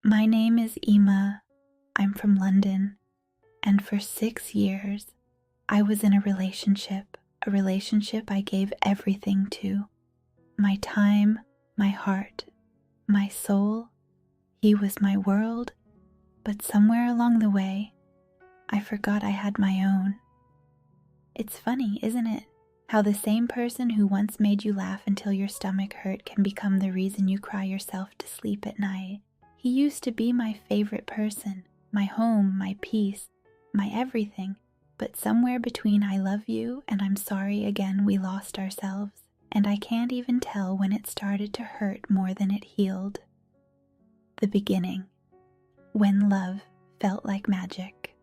My name is Emma. I'm from London, and for 6 years, I was in a relationship I gave everything to. My time, my heart, my soul. He was my world, but somewhere along the way, I forgot I had my own. It's funny, isn't it? How the same person who once made you laugh until your stomach hurt can become the reason you cry yourself to sleep at night. He used to be my favorite person, my home, my peace, my everything. But somewhere between I love you and I'm sorry again we lost ourselves, and I can't even tell when it started to hurt more than it healed. The beginning, when love felt like magic.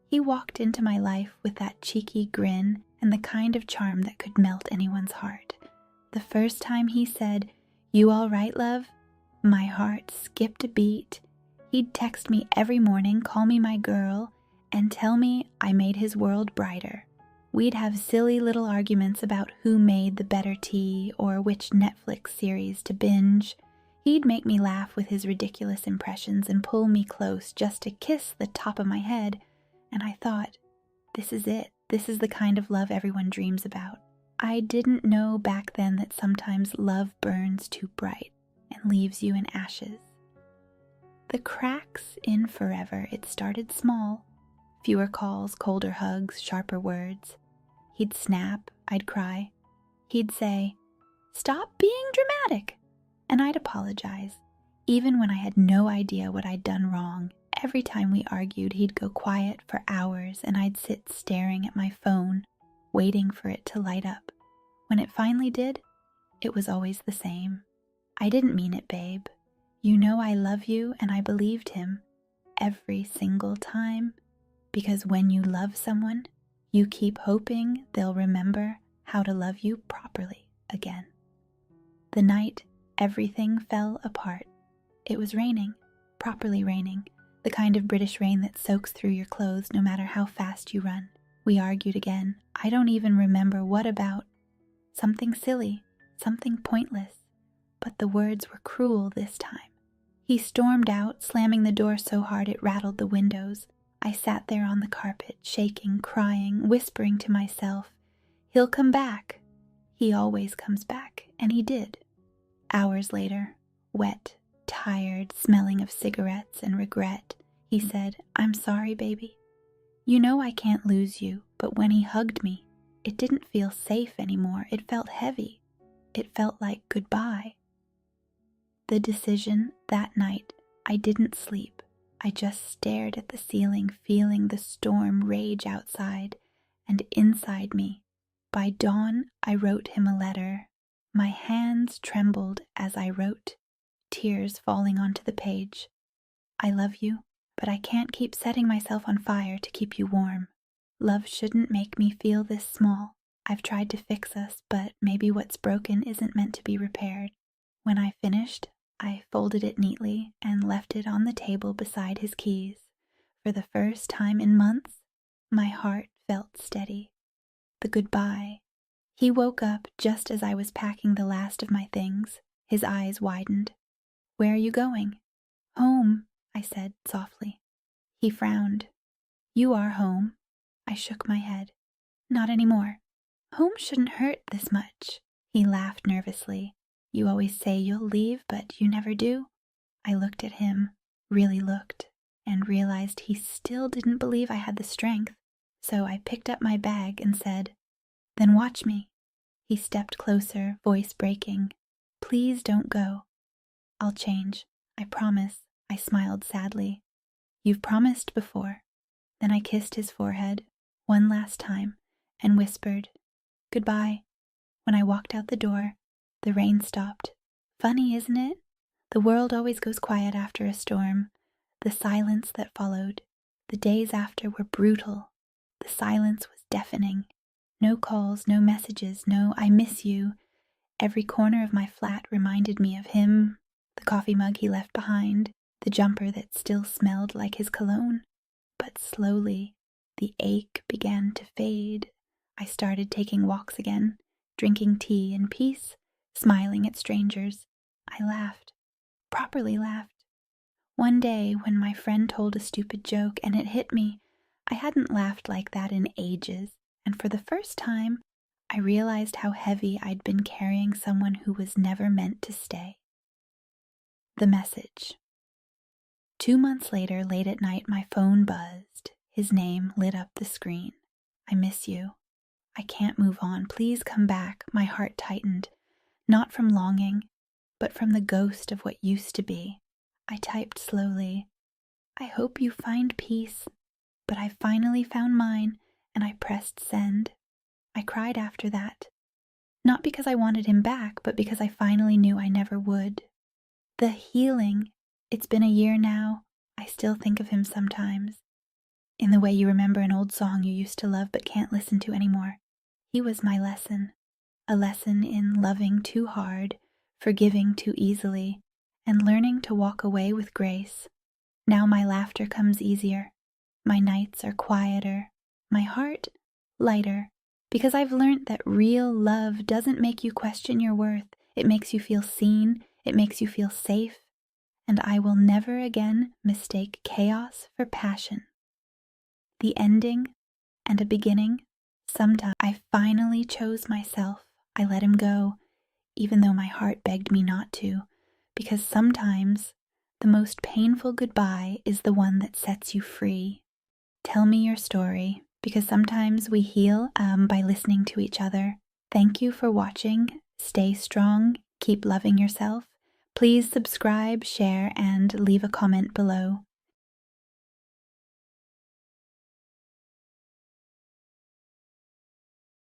He walked into my life with that cheeky grin and the kind of charm that could melt anyone's heart. The first time he said, "You all right, love?" my heart skipped a beat. He'd text me every morning, call me my girl, and tell me I made his world brighter. We'd have silly little arguments about who made the better tea or which Netflix series to binge. He'd make me laugh with his ridiculous impressions and pull me close just to kiss the top of my head. And I thought, this is it. This is the kind of love everyone dreams about. I didn't know back then that sometimes love burns too bright and leaves you in ashes. The cracks in forever, it started small. Fewer calls, colder hugs, sharper words. He'd snap, I'd cry. He'd say, "Stop being dramatic," and I'd apologize, even when I had no idea what I'd done wrong. Every time we argued, he'd go quiet for hours and I'd sit staring at my phone, waiting for it to light up. When it finally did, it was always the same. "I didn't mean it, babe. You know I love you," and I believed him every single time. Because when you love someone, you keep hoping they'll remember how to love you properly again. The night everything fell apart, it was raining, properly raining, the kind of British rain that soaks through your clothes no matter how fast you run. We argued again. I don't even remember what about. Something silly, something pointless, but the words were cruel this time. He stormed out, slamming the door so hard it rattled the windows. I sat there on the carpet, shaking, crying, whispering to myself, "He'll come back. He always comes back," and he did. Hours later, wet, tired, smelling of cigarettes and regret, he said, "I'm sorry, baby. You know I can't lose you," but when he hugged me, it didn't feel safe anymore. It felt heavy. It felt like goodbye. The decision that night, I didn't sleep. I just stared at the ceiling, feeling the storm rage outside and inside me. By dawn, I wrote him a letter. My hands trembled as I wrote, tears falling onto the page. "I love you, but I can't keep setting myself on fire to keep you warm. Love shouldn't make me feel this small. I've tried to fix us, but maybe what's broken isn't meant to be repaired." When I finished, I folded it neatly and left it on the table beside his keys. For the first time in months, my heart felt steady. The goodbye. He woke up just as I was packing the last of my things. His eyes widened. "Where are you going?" "Home," I said softly. He frowned. "You are home." I shook my head. "Not anymore. Home shouldn't hurt this much." He laughed nervously. "You always say you'll leave, but you never do." I looked at him, really looked, and realized he still didn't believe I had the strength. So I picked up my bag and said, "Then watch me." He stepped closer, voice breaking. "Please don't go." "I'll change. I promise." I smiled sadly. "You've promised before." Then I kissed his forehead one last time and whispered, "Goodbye." When I walked out the door, the rain stopped. Funny, isn't it? The world always goes quiet after a storm. The silence that followed, the days after were brutal. The silence was deafening. No calls, no messages, no "I miss you." Every corner of my flat reminded me of him, the coffee mug he left behind, the jumper that still smelled like his cologne. But slowly, the ache began to fade. I started taking walks again, drinking tea in peace, smiling at strangers. I laughed, properly laughed. One day, when my friend told a stupid joke and it hit me, I hadn't laughed like that in ages, and for the first time, I realized how heavy I'd been carrying someone who was never meant to stay. The message. 2 months later, late at night, my phone buzzed. His name lit up the screen. I miss you. I can't move on. Please come back. My heart tightened, not from longing, but from the ghost of what used to be. I typed slowly, I hope you find peace, but I finally found mine, and I pressed send. I cried after that. Not because I wanted him back, but because I finally knew I never would. The healing. It's been a year now. I still think of him sometimes. In the way you remember an old song you used to love but can't listen to anymore. He was my lesson. A lesson in loving too hard, forgiving too easily, and learning to walk away with grace. Now my laughter comes easier. My nights are quieter. My heart lighter. Because I've learned that real love doesn't make you question your worth. It makes you feel seen. It makes you feel safe. And I will never again mistake chaos for passion. The ending and a beginning. Sometimes I finally chose myself. I let him go, even though my heart begged me not to, because sometimes the most painful goodbye is the one that sets you free. Tell me your story, because sometimes we heal by listening to each other. Thank you for watching. Stay strong. Keep loving yourself. Please subscribe, share, and leave a comment below.